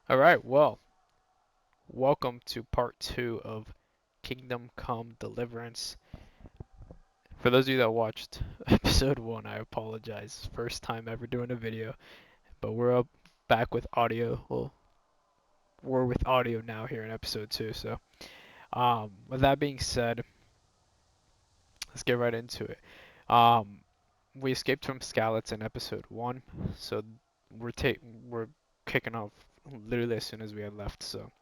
All right, well, welcome to part two of Kingdom Come Deliverance. For those of you that watched episode one, I apologize. First time ever doing a video, but we're up back with audio. Well, we're with audio now here in episode two. So, with that being said, let's get right into it. Um, we escaped from Scallots in episode one, so we're kicking off literally as soon as we had left. So,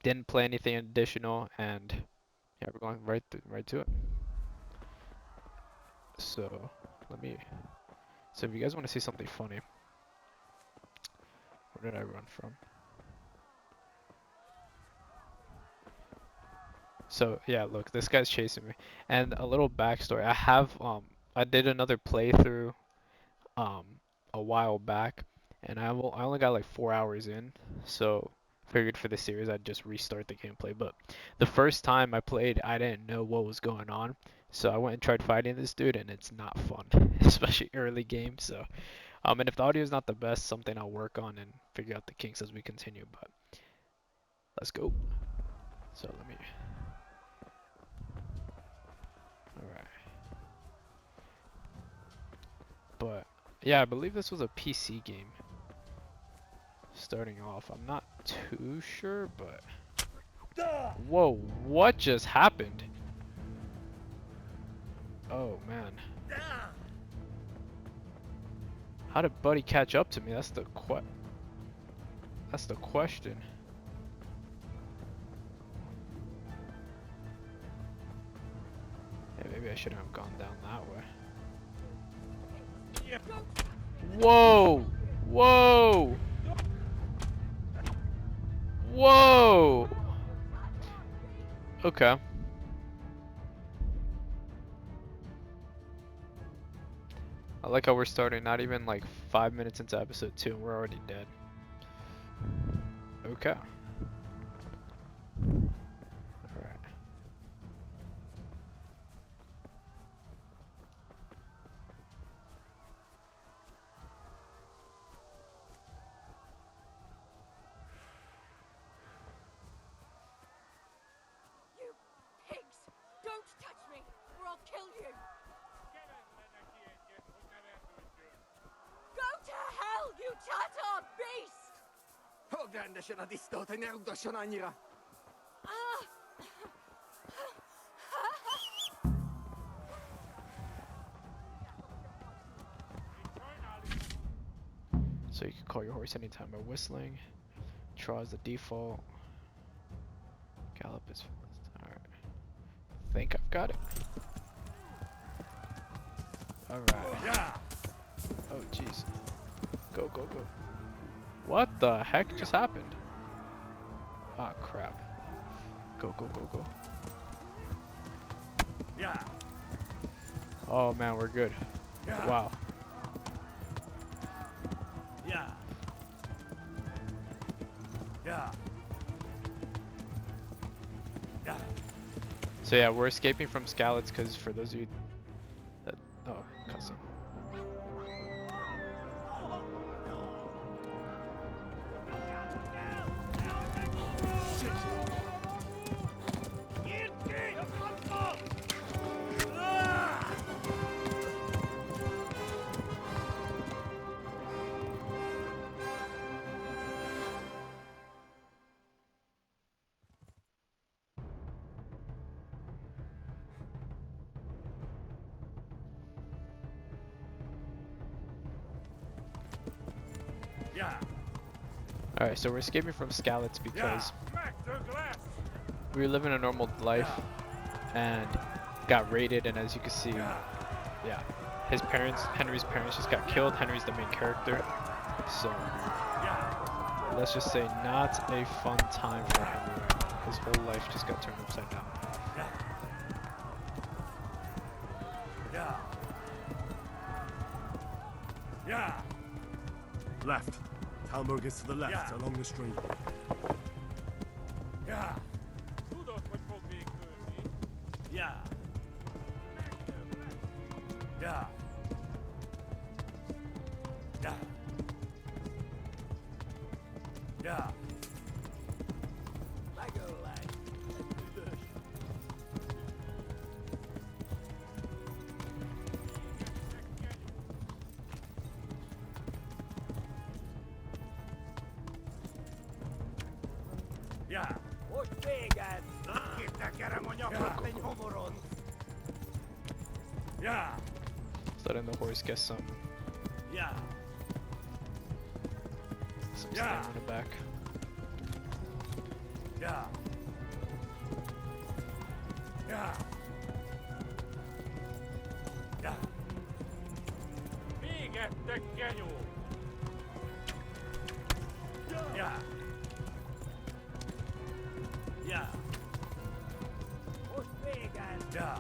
didn't play anything additional, and yeah, we're going right to it. So let me. So if you guys want to see something funny, where did I run from? So yeah, look, this guy's chasing me. And a little backstory. I did another playthrough um a while back, and I only got like 4 hours in, so figured for the series I'd just restart the gameplay. But the first time I played, I didn't know what was going on, so I went and tried fighting this dude, and it's not fun, especially early game. So and if the audio is not the best, something I'll work on and figure out the kinks as we continue. But let's go. So let me. All right. But yeah, I believe this was a PC game. Starting off, I'm not too sure, but whoa, what just happened? Oh man, how did Buddy catch up to me? That's the question. Yeah, maybe I shouldn't have gone down that way. Whoa! Whoa! Whoa! Okay. I like how we're starting not even like 5 minutes into episode 2 and we're already dead. Okay. Alright. You pigs! Don't touch me, or I'll kill you! Go to hell, you Tatar beast! Ogląda się na istotę, nie rób do sionanira. So you can call your horse anytime by whistling. Draw is the default. Gallop is alright. Think I've got it. Alright. Oh jeez. Go, go, go. What the heck just happened? Ah, crap. Go, go, go, go. Yeah. Oh man, we're good. Wow. Yeah. Yeah. Yeah. So yeah, we're escaping from Scallots because for those of you that... Oh, cussing. Yeah. Alright, so we're escaping from Scallots because we were living a normal life and got raided, and as you can see, yeah, Henry's parents just got killed. Henry's the main character, so let's just say not a fun time for Henry right now. His whole life just got turned upside down. Yeah. Yeah. Left. Talmberg is to the left, Yeah. along the stream. Yeah. Yeah. Yeah. Yeah. Yeah. Lego, lad. Yeah. Hogy véged? Kitekerem a nyakat, te nyomoron! Yeah. Just letting the horse get some Yeah. Yeah. stamina back. Yeah. Yeah. Yeah. Végettek, genyó! Yeah. Yeah. Hogy véged? Yeah.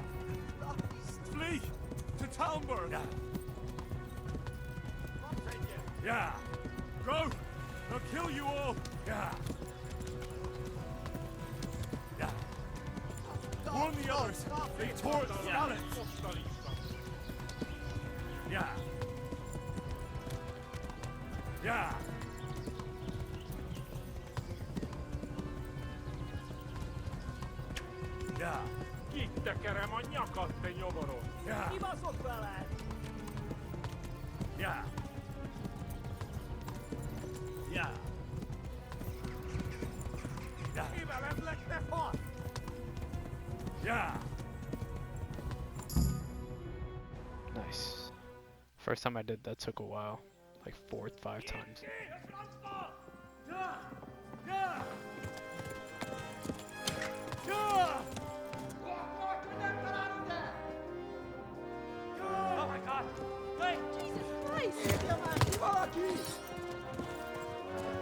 Flee to Talmberg. Yeah. Yeah. Go. They'll kill you all. Yeah. Yeah. Warn the others. They tore at the scallops. Yeah. Yeah. Yeah. Kitekerem a nyakat, te nyomoron! Yeah. Kibaszott veled! Yeah. Yeah. Yeah. Kiveledlek, te fasz! Yeah. Nice. First time I did that took a while. Like 4 or 5 times. Yeah. Yeah. Yeah. Oh my god! Wait! Jesus Christ! Írja már ki valaki!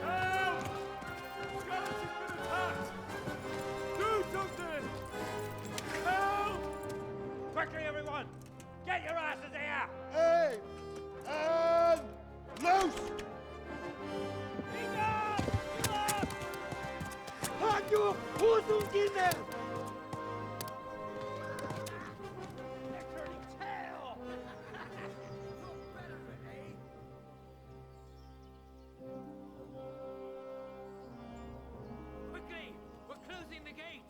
Help! Scallops has been attacked! Do something! Help! Quickly, everyone! Get your asses here! Hey! And loose! Hagyjuk! Húzzunk innen! They're turning tail! Quickly! We're closing the gate!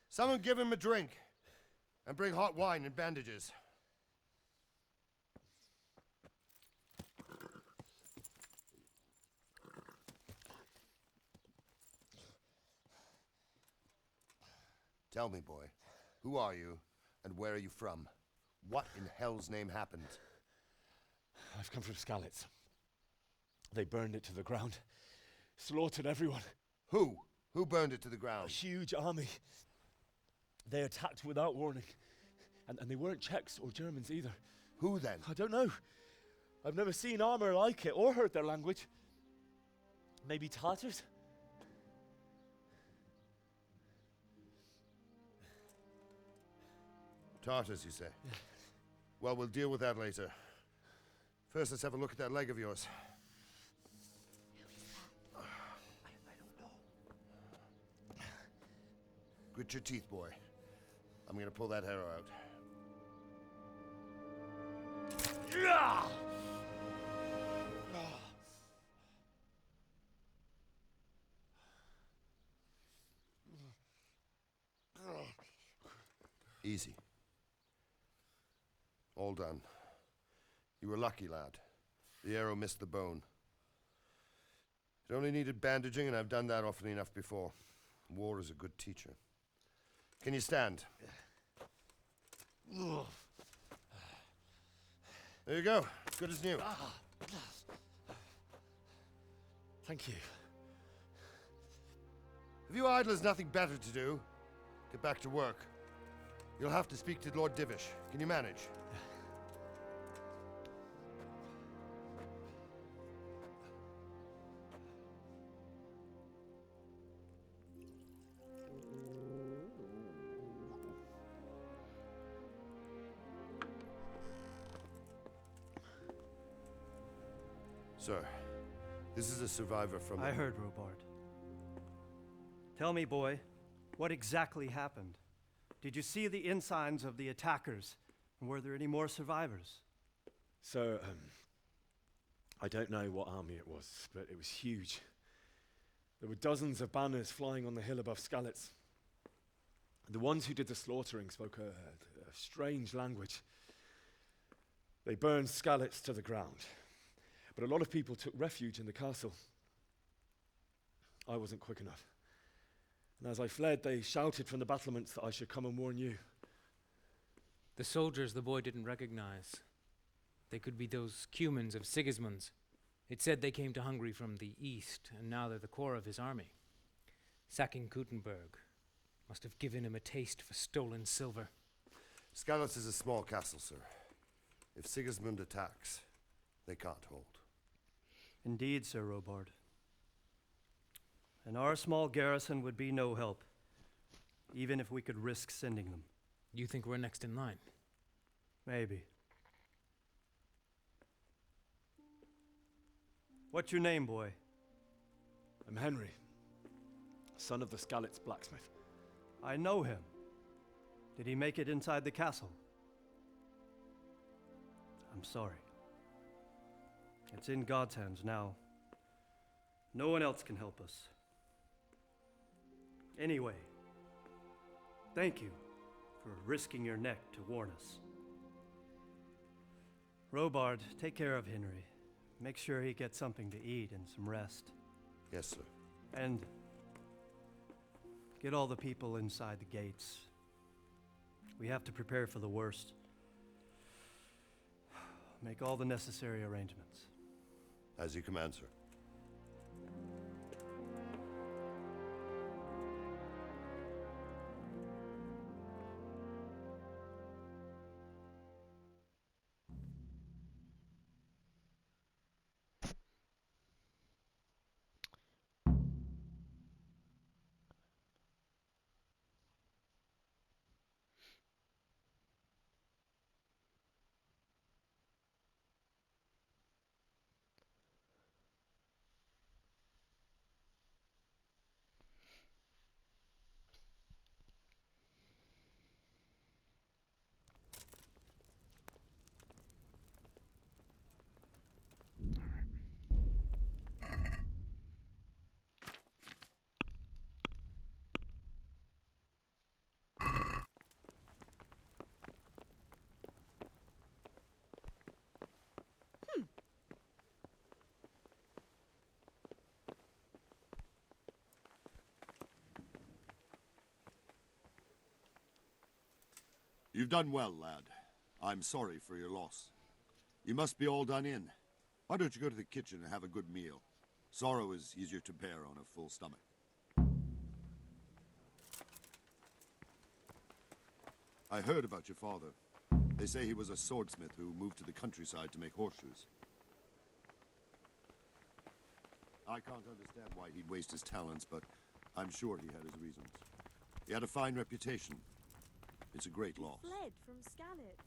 Someone give him a drink. And bring hot wine and bandages. Tell me, boy, who are you and where are you from? What in hell's name happened? I've come from Skalitz. They burned it to the ground, slaughtered everyone. Who? Who burned it to the A ground? huge army. They attacked without warning. And they weren't Czechs or Germans either. Who then? I don't know. I've never seen armor like it or heard their language. Maybe Tatars? Tartars, you say? Well, we'll deal with that later. First, let's have a look at that leg of yours. Grit your teeth, boy. I'm gonna pull that arrow out. Easy. All done. You were lucky, lad. The arrow missed the bone. It only needed bandaging, and I've done that often enough before. War is a good teacher. Can you stand? There you go. Good as new. Thank you. If you idlers nothing better to do, get back to work. You'll have to speak to Lord Divish. Can you manage? Sir, this is a survivor from... I heard, Robard. Tell me, boy, what exactly happened? Did you see the ensigns of the attackers? And were there any more survivors? So, I don't know what army it was, but it was huge. There were dozens of banners flying on the hill above Skalitz. The ones who did the slaughtering spoke a strange language. They burned Skalitz to the ground. But a lot of people took refuge in the castle. I wasn't quick enough. And as I fled, they shouted from the battlements that I should come and warn you. The soldiers the boy didn't recognize. They could be those Cumans of Sigismund's. It said they came to Hungary from the east, and now they're the core of his army. Sacking Gutenberg must have given him a taste for stolen silver. Skalitz is a small castle, sir. If Sigismund attacks, they can't hold. Indeed, Sir Robard. And our small garrison would be no help, even if we could risk sending them. You think we're next in line? Maybe. What's your name, boy? I'm Henry, son of the Skalitz blacksmith. I know him. Did he make it inside the castle? I'm sorry. It's in God's hands now. No one else can help us. Anyway, thank you for risking your neck to warn us. Robard, take care of Henry. Make sure he gets something to eat and some rest. Yes, sir. And get all the people inside the gates. We have to prepare for the worst. Make all the necessary arrangements. As you command, sir. You've done well, lad. I'm sorry for your loss. You must be all done in. Why don't you go to the kitchen and have a good meal? Sorrow is easier to bear on a full stomach. I heard about your father. They say he was a swordsmith who moved to the countryside to make horseshoes. I can't understand why he'd waste his talents, but I'm sure he had his reasons. He had a fine reputation. It's a great loss. Fled from Skalitz.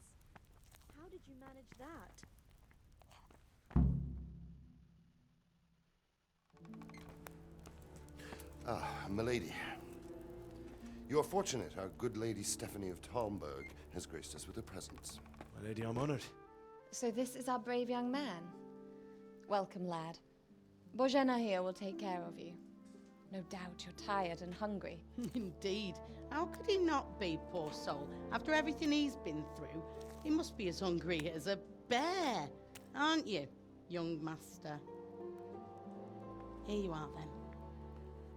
How did you manage that? Ah, milady. You are fortunate our good lady Stephanie of Talmberg has graced us with her presence. My lady, I'm honored. So this is our brave young man. Welcome, lad. Bozhena here will take care of you. No doubt you're tired and hungry. Indeed. How could he not be, poor soul? After everything he's been through, he must be as hungry as a bear, aren't you, young master? Here you are, then.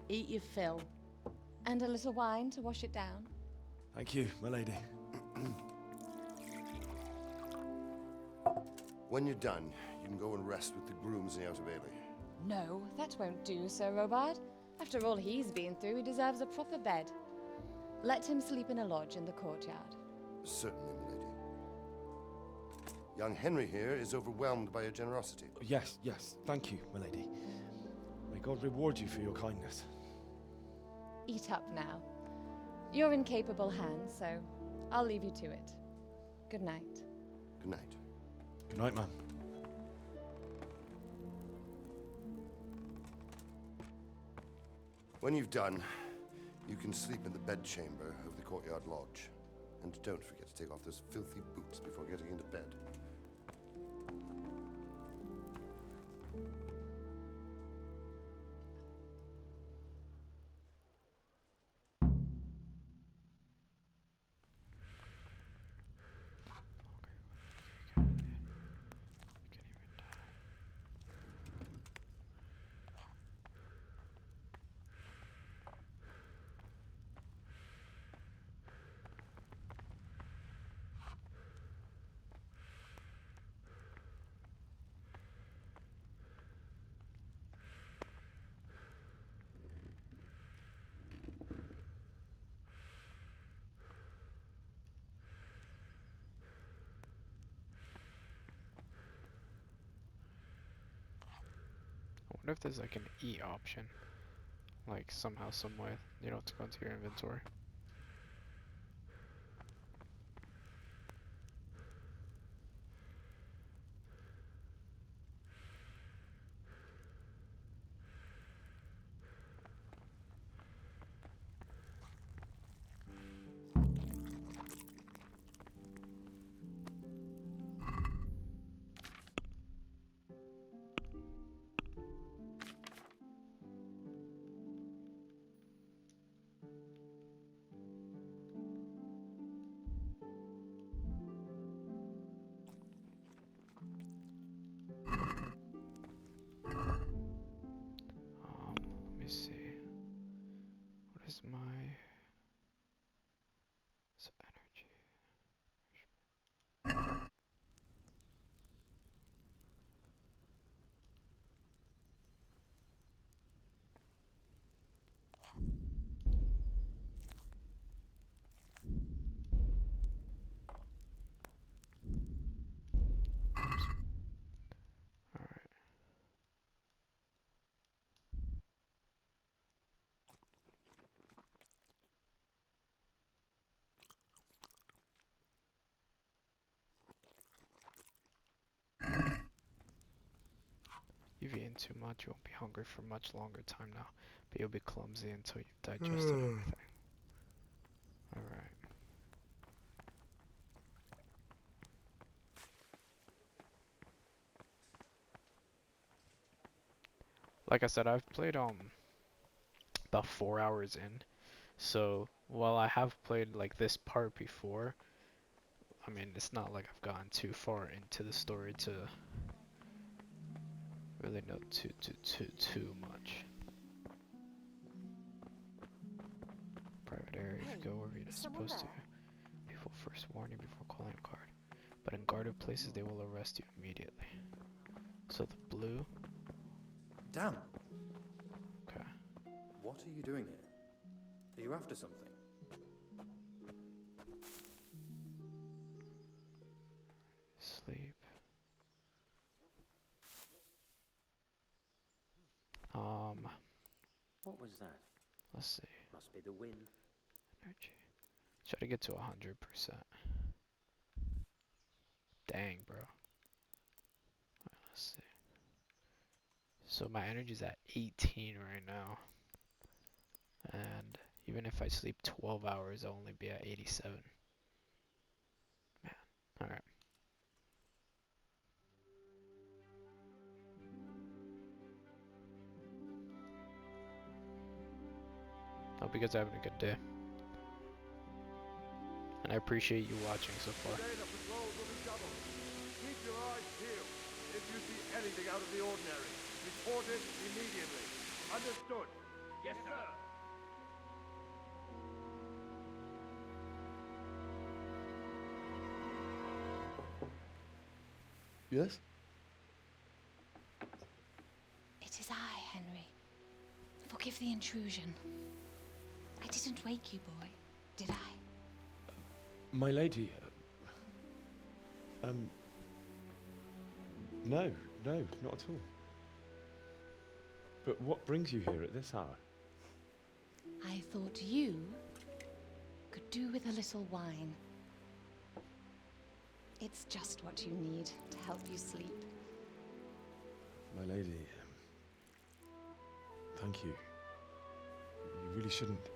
Eat your fill. And a little wine to wash it down. Thank you, my lady. When you're done, you can go and rest with the grooms in the Outer Bailey. No, that won't do, Sir Robard. After all he's been through, he deserves a proper bed. Let him sleep in a lodge in the courtyard. Certainly, milady. Young Henry here is overwhelmed by your generosity. Yes, thank you, my lady. May God reward you for your kindness. Eat up now. You're in capable hands, so I'll leave you to it. Good night. Good night. Good night, ma'am. When you've done, you can sleep in the bedchamber of the courtyard lodge. And don't forget to take off those filthy boots before getting into bed. I wonder if there's like an E option. Like somehow, some way, you know, to go into your inventory. Let me see. What is my energy? Alright. You've eaten too much, you won't be hungry for much longer time now, but you'll be clumsy until you've digested everything. Alright. Like I said, I've played about 4 hours in, so while I have played like this part before, I mean, it's not like I've gotten too far into the story to really know too much. Private area, if you go wherever you're supposed to, people first warn you before calling a guard. But in guarded places, they will arrest you immediately. So the blue. Damn. Okay. What are you doing here? Are you after something? Sleep. What was that? Let's see. Must be the wind. Energy. Try to get to 100%. Dang, bro. Alright, let's see. So my energy's at 18 right now. And even if I sleep 12 hours, I'll only be at 87. Man. Alright. Hope you guys are having a good day. And I appreciate you watching so far. Today the patrols will be doubled. Keep your eyes peeled. If you see anything out of the ordinary, report it immediately. Understood? Yes, sir. Yes? It is I, Henry. Forgive the intrusion. I didn't wake you, boy, did I? My lady. No, not at all. But what brings you here at this hour? I thought you could do with a little wine. It's just what you need to help you sleep. My lady, thank you. really shouldn't.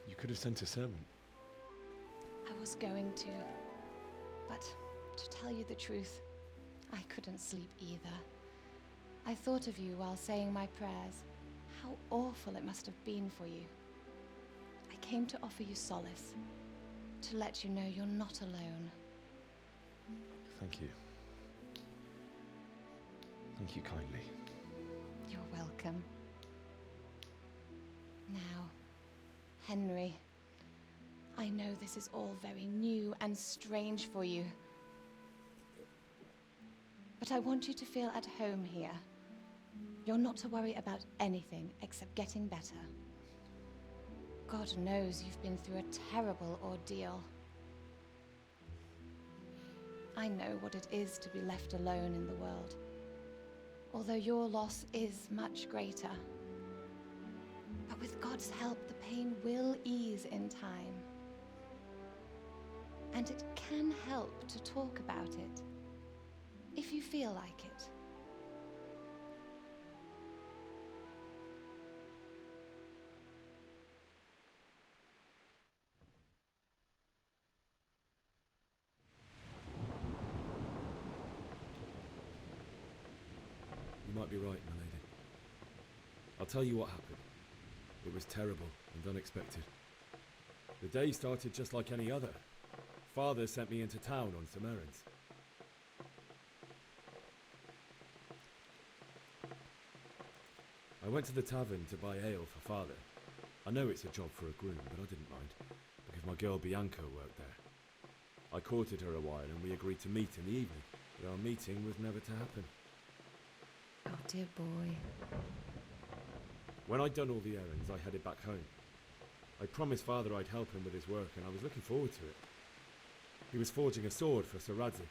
You could have sent a servant. I was going to. But to tell you the truth, I couldn't sleep either. I thought of you while saying my prayers. How awful it must have been for you. I came to offer you solace, to let you know you're not alone. Thank you. Thank you kindly. You're welcome. Now, Henry, I know this is all very new and strange for you. But I want you to feel at home here. You're not to worry about anything except getting better. God knows you've been through a terrible ordeal. I know what it is to be left alone in the world, although your loss is much greater. But with God's help, the pain will ease in time. And it can help to talk about it, if you feel like it. You might be right, my lady. I'll tell you what happened. It was terrible and unexpected. The day started just like any other. Father sent me into town on some errands. I went to the tavern to buy ale for Father. I know it's a job for a groom, but I didn't mind, because my girl Bianca worked there. I courted her a while and we agreed to meet in the evening, but our meeting was never to happen. Oh, dear boy. When I'd done all the errands, I headed back home. I promised Father I'd help him with his work, and I was looking forward to it. He was forging a sword for Sir Radzig.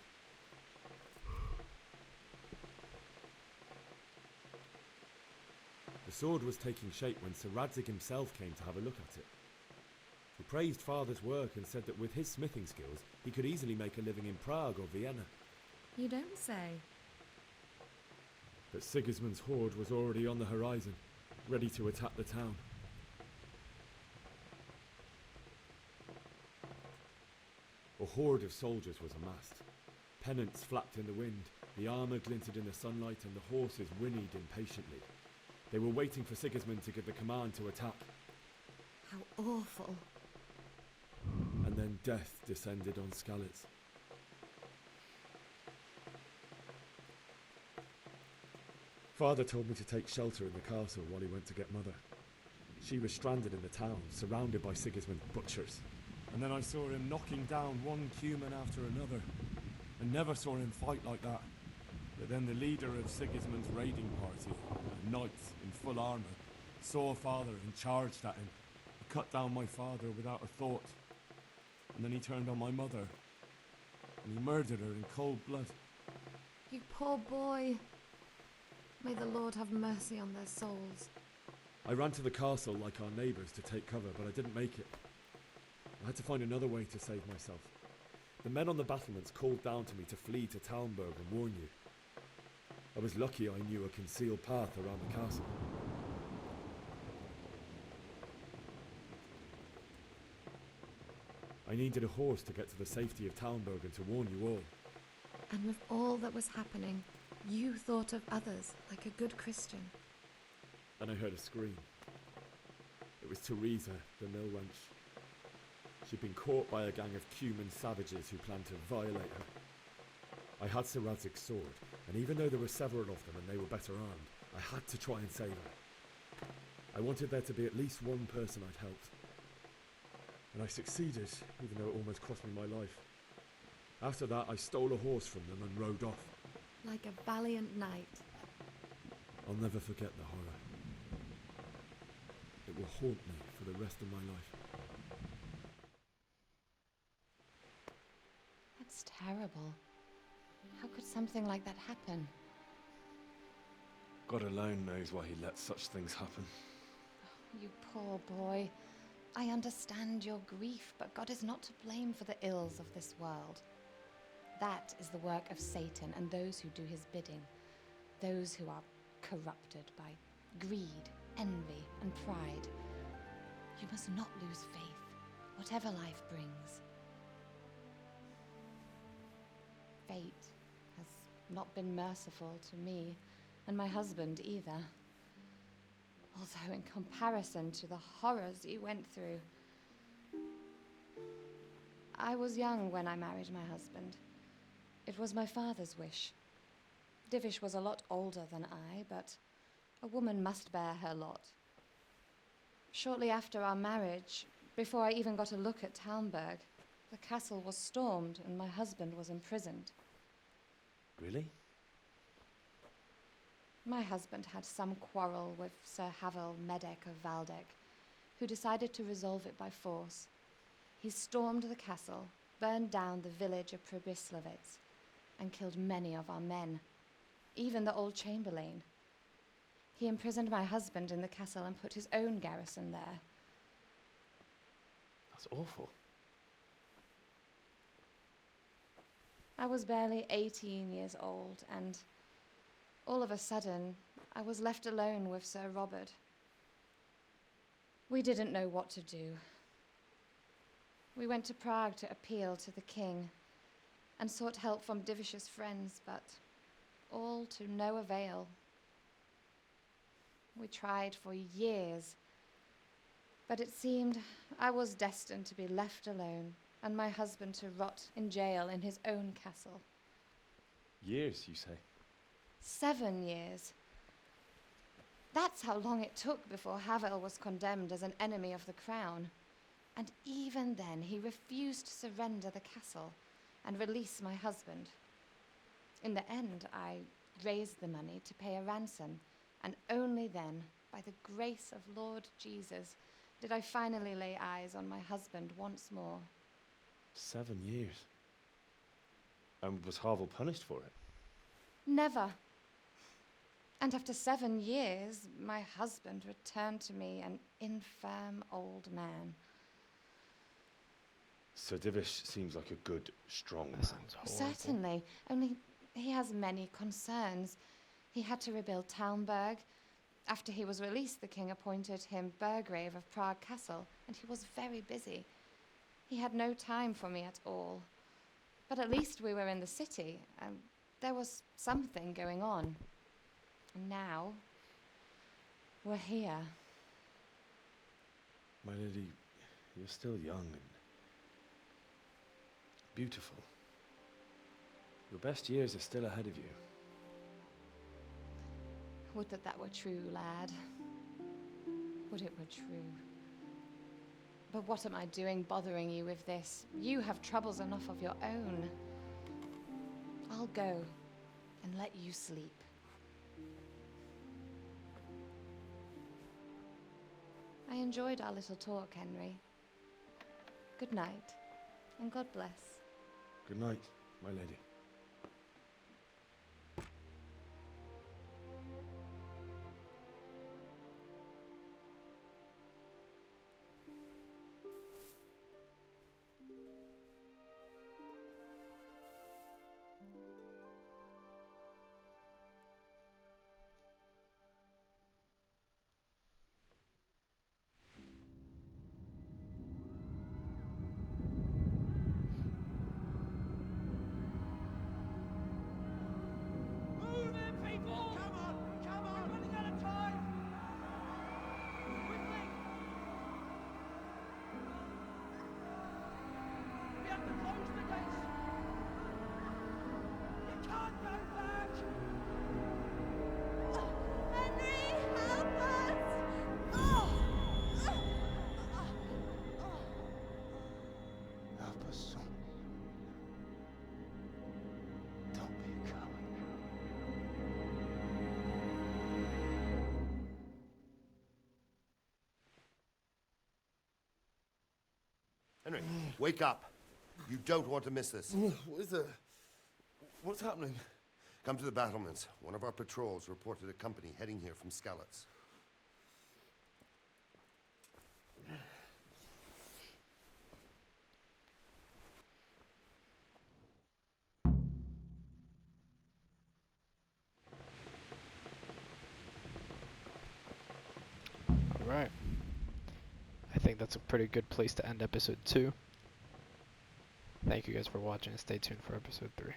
The sword was taking shape when Sir Radzig himself came to have a look at it. He praised Father's work and said that with his smithing skills, he could easily make a living in Prague or Vienna. You don't say. But Sigismund's horde was already on the horizon, ready to attack the town. A horde of soldiers was amassed. Pennants flapped in the wind, the armour glinted in the sunlight, and the horses whinnied impatiently. They were waiting for Sigismund to give the command to attack. How awful. And then death descended on Skalitz. Father told me to take shelter in the castle while he went to get Mother. She was stranded in the town, surrounded by Sigismund's butchers. And then I saw him knocking down one Cuman after another. I never saw him fight like that. But then the leader of Sigismund's raiding party, knights in full armour, saw Father and charged at him. He cut down my father without a thought. And then he turned on my mother. And he murdered her in cold blood. You poor boy. May the Lord have mercy on their souls. I ran to the castle like our neighbours to take cover, but I didn't make it. I had to find another way to save myself. The men on the battlements called down to me to flee to Talmberg and warn you. I was lucky I knew a concealed path around the castle. I needed a horse to get to the safety of Talmberg and to warn you all. And with all that was happening, you thought of others like a good Christian. Then I heard a scream. It was Teresa, the mill wench. She'd been caught by a gang of Cuman savages who planned to violate her. I had Sir Radzig's sword, and even though there were several of them and they were better armed, I had to try and save her. I wanted there to be at least one person I'd helped. And I succeeded, even though it almost cost me my life. After that, I stole a horse from them and rode off. Like a valiant knight. I'll never forget the horror. It will haunt me for the rest of my life. That's terrible. How could something like that happen? God alone knows why he lets such things happen. You poor boy. I understand your grief, but God is not to blame for the ills of this world. That is the work of Satan and those who do his bidding. Those who are corrupted by greed, envy, and pride. You must not lose faith, whatever life brings. Fate has not been merciful to me, and my husband either. Although in comparison to the horrors he went through. I was young when I married my husband. It was my father's wish. Divish was a lot older than I, but a woman must bear her lot. Shortly after our marriage, before I even got a look at Talmberg, the castle was stormed and my husband was imprisoned. Really? My husband had some quarrel with Sir Havel Medek of Valdek, who decided to resolve it by force. He stormed the castle, burned down the village of Probislavitz, and killed many of our men, even the old chamberlain. He imprisoned my husband in the castle and put his own garrison there. That's awful. I was barely 18 years old, and all of a sudden, I was left alone with Sir Robert. We didn't know what to do. We went to Prague to appeal to the king and sought help from Divish's friends, but all to no avail. We tried for years, but it seemed I was destined to be left alone and my husband to rot in jail in his own castle. Years, you say? 7 years. That's how long it took before Havel was condemned as an enemy of the crown. And even then, he refused to surrender the castle and release my husband. In the end, I raised the money to pay a ransom, and only then, by the grace of Lord Jesus, did I finally lay eyes on my husband once more. 7 years. And was Havel punished for it? Never. And after 7 years, my husband returned to me an infirm old man. Sir Divish seems like a good, strong man. Sounds horrible. Certainly, only he has many concerns. He had to rebuild Talmberg. After he was released, the king appointed him Burgrave of Prague Castle, and he was very busy. He had no time for me at all. But at least we were in the city, and there was something going on. And now, we're here. My lady, you're still young and beautiful. Your best years are still ahead of you. Would that that were true, lad. Would it were true. But what am I doing bothering you with this? You have troubles enough of your own. I'll go and let you sleep. I enjoyed our little talk, Henry. Good night, and God bless. Good night, my lady. Move in, people! Come on! Come on! We're running out of time! Quickly! We have to close the gates! You can't go back! Henry, help us! Oh! Help us, son. Don't be a coward. Henry, wake up. You don't want to miss this. What is it? What's happening? Come to the battlements. One of our patrols reported a company heading here from Skalitz. Alright. I think that's a pretty good place to end episode 2. Thank you guys for watching, and stay tuned for episode 3.